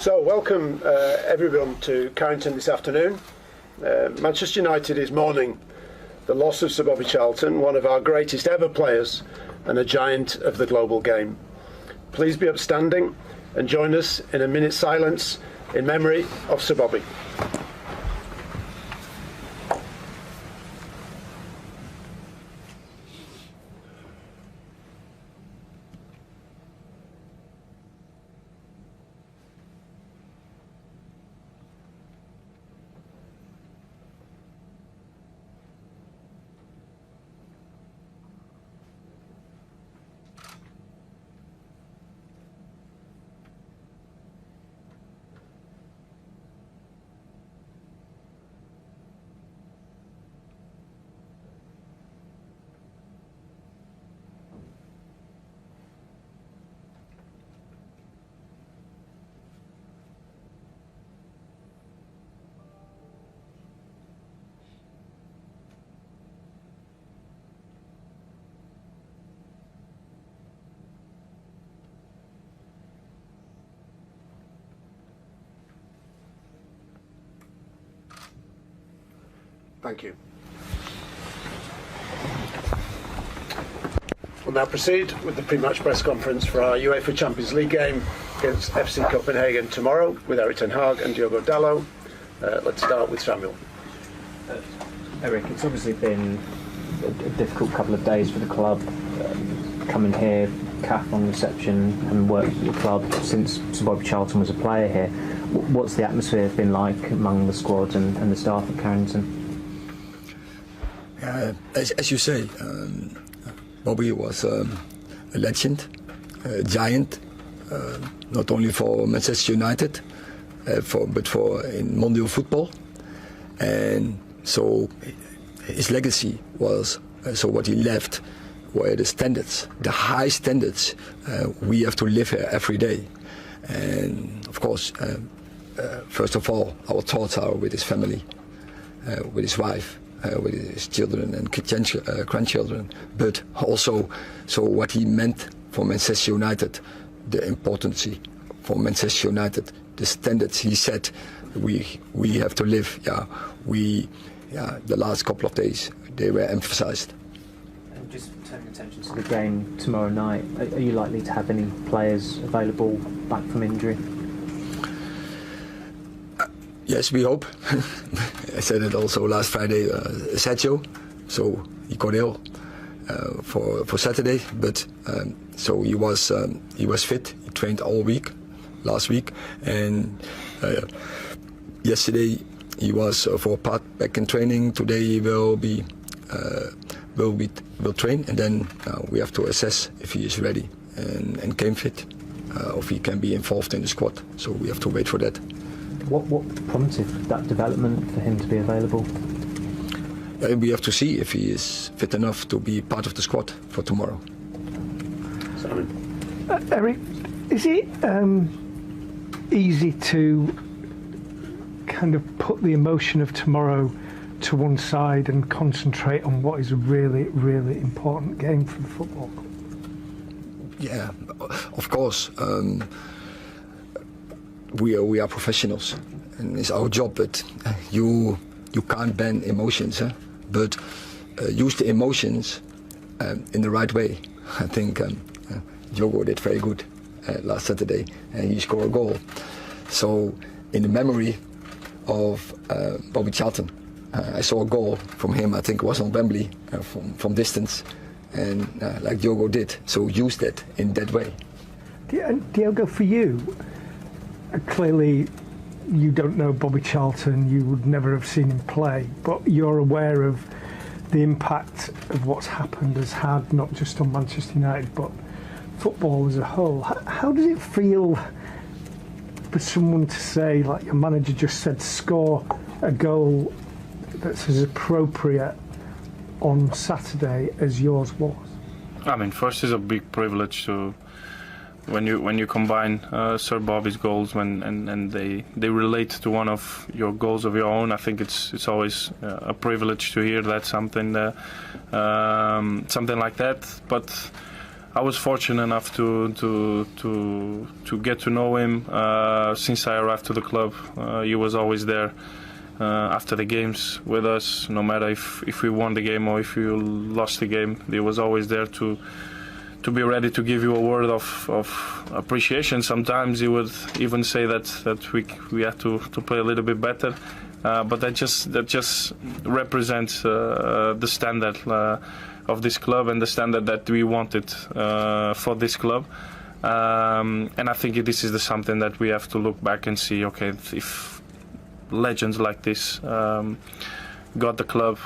So, welcome everyone to Carrington this afternoon. Manchester United is mourning the loss of Sir Bobby Charlton, one of our greatest ever players and a giant of the global game. Please be upstanding and join us in a minute's silence in memory of Sir Bobby. Thank you. We'll now proceed with the pre-match press conference for our UEFA Champions League game against FC Copenhagen tomorrow with Erik ten Hag and Diogo Dalot. Let's start with Samuel. Erik, it's obviously been a difficult couple of days for the club. Coming here, CAF on reception, and worked at the club since Sir Bobby Charlton was a player here. What's the atmosphere been like among the squad and the staff at Carrington? As you say, Bobby was a legend, a giant, not only for Manchester United, but for in Mondial football. And so his legacy was, so what he left were the standards, the high standards we have to live here every day. And of course, first of all, our thoughts are with his family, with his wife, with his children and grandchildren, but also so what he meant for Manchester United, the importance for Manchester United, the standards he set we have to live. The last couple of days they were emphasized. And just turning attention to the game tomorrow night, are you likely to have any players available back from injury? Yes, we hope. I said it also last Friday. Sergio, so he got ill for Saturday, but so he was fit. He trained all week, last week, and yesterday he was for a part back in training. Today he will train, and then we have to assess if he is ready and game fit, or if he can be involved in the squad. So we have to wait for that. What prompted that development for him to be available? We have to see if he is fit enough to be part of the squad for tomorrow. Simon. Erik, is it easy to kind of put the emotion of tomorrow to one side and concentrate on what is a really, really important game for the football club? Yeah, of course. We are professionals, and it's our job. But you can't ban emotions, but use the emotions in the right way. I think Diogo did very good last Saturday, and he scored a goal. So in the memory of Bobby Charlton, I saw a goal from him. I think it was on Wembley from distance, and like Diogo did. So use that in that way. Diogo, for you. Clearly, you don't know Bobby Charlton, you would never have seen him play, but you're aware of the impact of what's happened has had, not just on Manchester United, but football as a whole. How does it feel for someone to say, like your manager just said, score a goal that's as appropriate on Saturday as yours was? I mean, first, it's a big privilege to when you combine Sir Bobby's goals and they relate to one of your goals of your own. I think it's always a privilege to hear that something like that. But I was fortunate enough to get to know him since I arrived to the club. He was always there after the games with us, no matter if we won the game or if we lost the game. He was always there to be ready to give you a word of appreciation. Sometimes he would even say that we had to play a little bit better, but that just represents the standard of this club and the standard that we wanted for this club. And I think this is something that we have to look back and see, okay, if legends like this got the club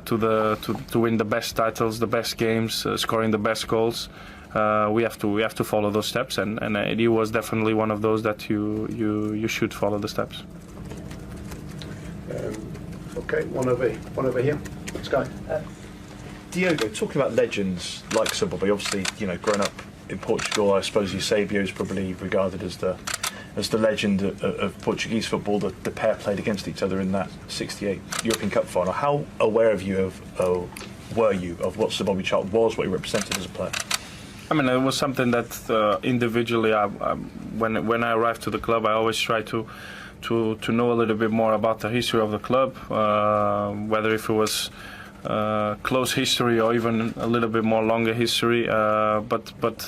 to win the best titles, the best games, scoring the best goals, we have to follow those steps, and he was definitely one of those that you should follow the steps. Okay, one over here. Sky. Diogo, talking about legends like Sir Bobby, obviously, growing up in Portugal, I suppose Eusebio is probably regarded as the legend of Portuguese football. The pair played against each other in that '68 European Cup final. How aware were you of what Sir Bobby Charlton was, what he represented as a player? I mean, it was something that individually, when I arrived to the club, I always tried to know a little bit more about the history of the club, whether if it was close history or even a little bit more longer history. But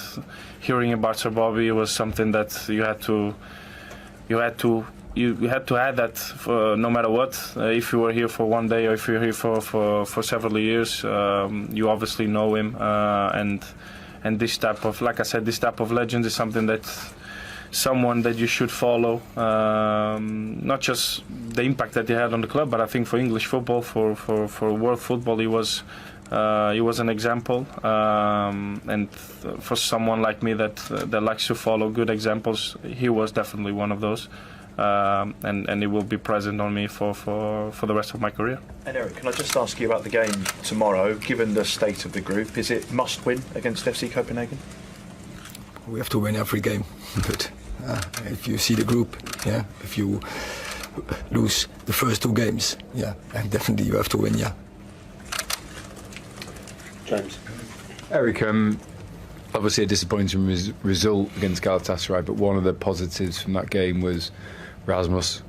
hearing about Sir Bobby was something that you had to add that no matter what. If you were here for one day or if you're here for several years, you obviously know him. And this type of, like I said, this type of legend is something that someone that you should follow, not just the impact that he had on the club, but I think for English football, for world football, he was an example, and for someone like me that likes to follow good examples, he was definitely one of those, and it will be present on me for the rest of my career. And Eric, can I just ask you about the game tomorrow? Given the state of the group, is it must win against FC Copenhagen? We have to win every game, but if you see the group, if you lose the first two games, and definitely you have to win, James. Eric, obviously a disappointing result against Galatasaray, but one of the positives from that game was Rasmus,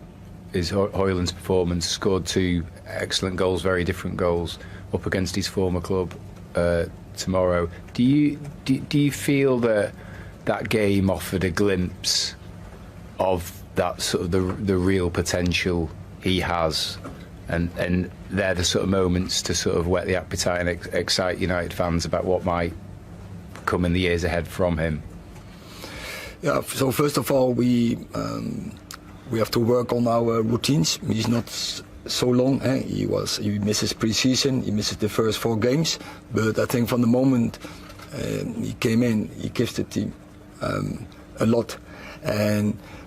Højlund's performance, scored two excellent goals, very different goals, up against his former club tomorrow. Do you feel that game offered a glimpse of that sort of the real potential he has, and they're the sort of moments to sort of whet the appetite and excite United fans about what might come in the years ahead from him? Yeah, so first of all, we have to work on our routines. He's not so long. He misses pre-season, he misses the first 4 games, but I think from the moment he came in, he gives the team a lot.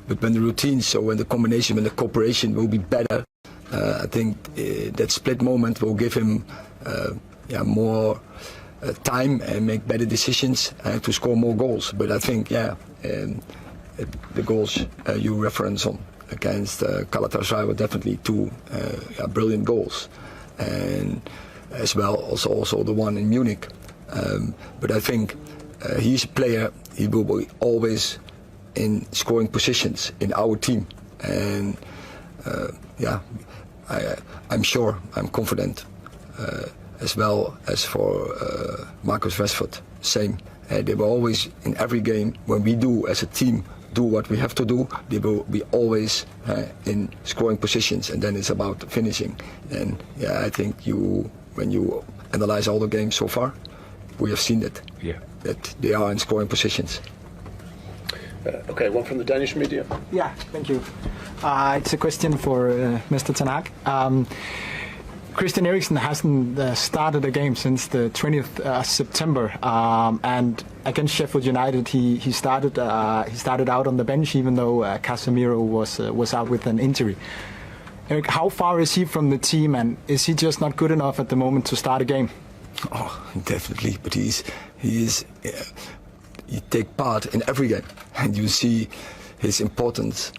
But when the routine, so when the combination, when the cooperation will be better, I think that split moment will give him more time and make better decisions and to score more goals. But I think, the goals you reference on against Galatasaray were definitely 2 brilliant goals, and as well also the one in Munich. But I think he's a player. He will be always in scoring positions in our team, and I'm sure, I'm confident, as well as for Marcus Rashford, same. They were always in every game, when we do as a team do what we have to do, they will be always in scoring positions, and then it's about finishing. And I think when you analyze all the games so far, we have seen that they are in scoring positions. Okay, one from the Danish media. Yeah, thank you. It's a question for Mr. Ten Hag. Christian Eriksen hasn't started a game since the 20th September, and against Sheffield United he started out on the bench, even though Casemiro was out with an injury. Eric, how far is he from the team, and is he just not good enough at the moment to start a game? Oh, definitely, but he takes part in every game, and you see his importance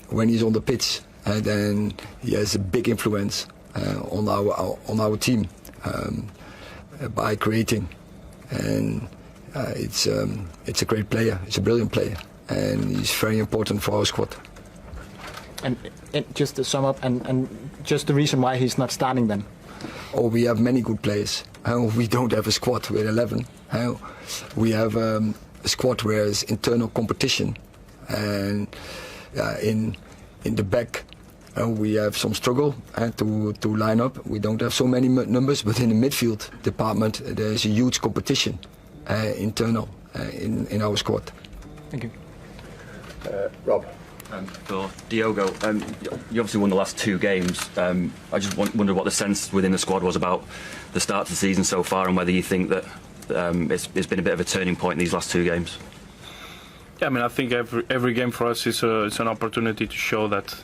when he's on the pitch, and then he has a big influence on our team by creating, and it's a great player. It's a brilliant player, and he's very important for our squad. And just to sum up, and just the reason why he's not starting then. Oh, we have many good players. We don't have a squad with 11. We have a squad where it's internal competition, and in the back we have some struggle to line up. We don't have so many numbers, but in the midfield department there's a huge competition internal in our squad. Thank you. Rob. For Diogo, you obviously won the last 2 games. I just wondered what the sense within the squad was about the start of the season so far, and whether you think that it's been a bit of a turning point in these last 2 games. Yeah, I mean, I think every game for us is an opportunity to show that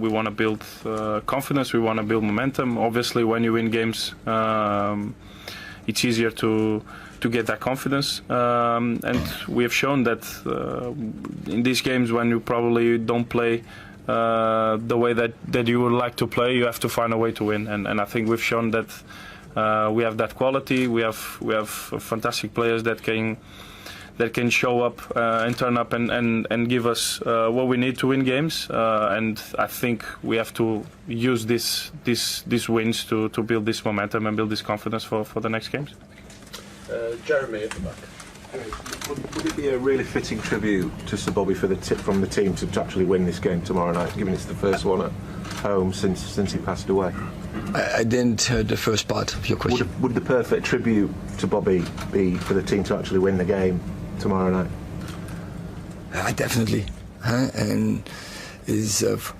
we want to build confidence, we want to build momentum. Obviously, when you win games, it's easier to get that confidence, and we have shown that in these games when you probably don't play the way that you would like to play, you have to find a way to win, and I think we've shown that we have that quality. We have fantastic players that can show up and turn up and give us what we need to win games, and I think we have to use these wins to build this momentum and build this confidence for the next games. Jeremy at the back. Would it be a really fitting tribute to Sir Bobby for from the team to actually win this game tomorrow night, given it's the first one at home since he passed away? I didn't hear the first part of your question. Would the perfect tribute to Bobby be for the team to actually win the game tomorrow night? Definitely. And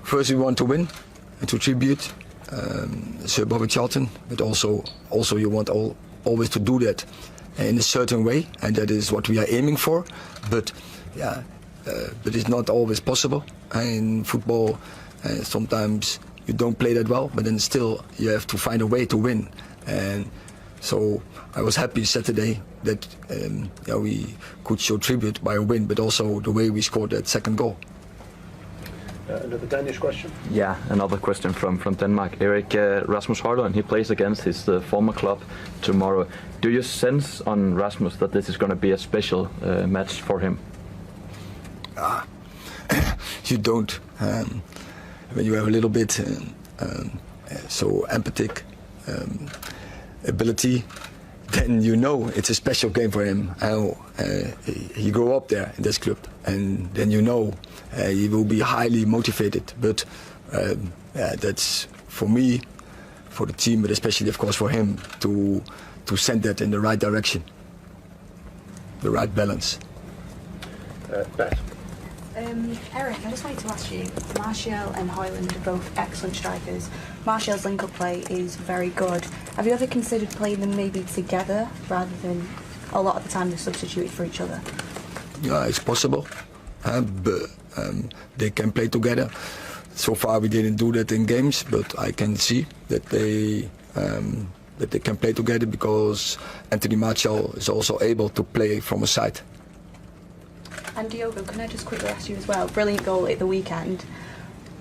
first we want to win and to tribute Sir Bobby Charlton, but also you want always to do that in a certain way, and that is what we are aiming for. But it's not always possible. In football, sometimes you don't play that well, but then still you have to find a way to win. And so I was happy Saturday that we could show tribute by a win, but also the way we scored that second goal. Another Danish question. Yeah, another question from Denmark. Erik, Rasmus Højlund, he plays against his former club tomorrow. Do you sense on Rasmus that this is going to be a special match for him? You don't. When you have a little bit so empathic ability, then you know it's a special game for him. He grew up there in this club, and then you know he will be highly motivated. But that's for me, for the team, but especially of course for him to send that in the right direction, the right balance. Beth. Erik, I just wanted to ask you, Martial and Højlund are both excellent strikers. Martial's link-up play is very good. Have you ever considered playing them maybe together rather than a lot of the time they're substituted for each other? Yeah, it's possible, but they can play together. So far we didn't do that in games, but I can see that they can play together because Anthony Martial is also able to play from a side. And Diogo, can I just quickly ask you as well, brilliant goal at the weekend.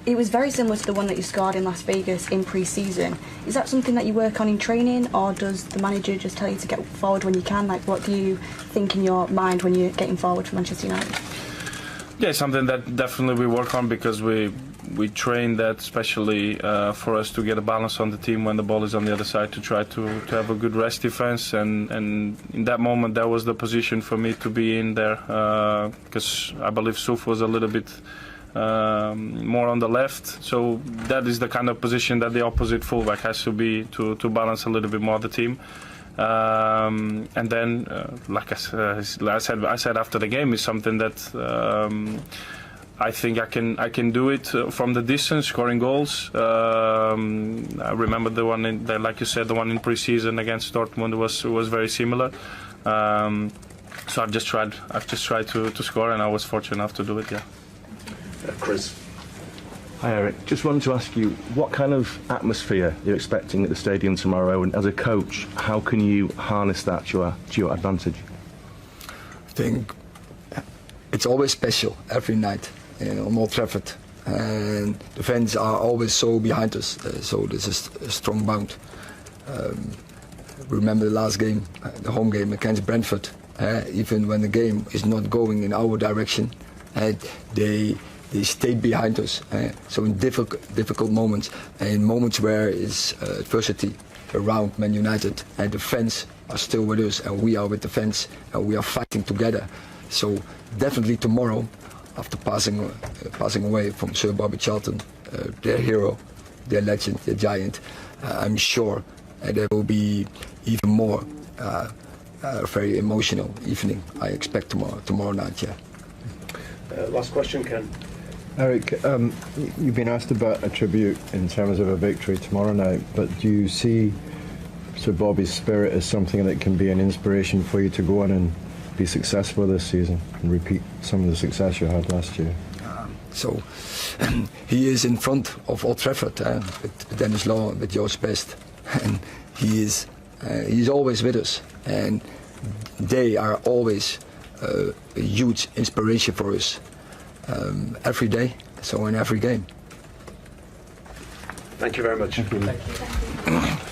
It was very similar to the one that you scored in Las Vegas in pre-season. Is that something that you work on in training, or does the manager just tell you to get forward when you can? Like, what do you think in your mind when you're getting forward for Manchester United? Yeah, something that definitely we work on, because we train that especially for us to get a balance on the team when the ball is on the other side, to try to have a good rest defense, and in that moment that was the position for me to be in there, because I believe Suf was a little bit more on the left, so that is the kind of position that the opposite fullback has to be to balance a little bit more the team. And then, like I said after the game, is something that I think I can do it from the distance, scoring goals. I remember the one like you said, the one in pre-season against Dortmund was very similar. So I've just tried to score, and I was fortunate enough to do it. Yeah. Chris. Hi Erik, just wanted to ask you what kind of atmosphere you're expecting at the stadium tomorrow, and as a coach, how can you harness that to your advantage? I think it's always special every night on Old Trafford, and the fans are always so behind us, so this is a strong bound. Remember the last game, the home game against Brentford, even when the game is not going in our direction. They stay behind us. So in difficult moments, in moments where it's adversity around Man United, and the fans are still with us, and we are with the fans, and we are fighting together. So definitely tomorrow, after passing away from Sir Bobby Charlton, their hero, their legend, their giant, I'm sure there will be even more very emotional evening. I expect tomorrow night. Yeah. Last question, Ken. Eric, you've been asked about a tribute in terms of a victory tomorrow night, but do you see Sir Bobby's spirit as something that can be an inspiration for you to go on and be successful this season and repeat some of the success you had last year? So he is in front of Old Trafford with Dennis Law, with George Best, and he's always with us, and they are always a huge inspiration for us every day, so in every game. Thank you very much. Thank you.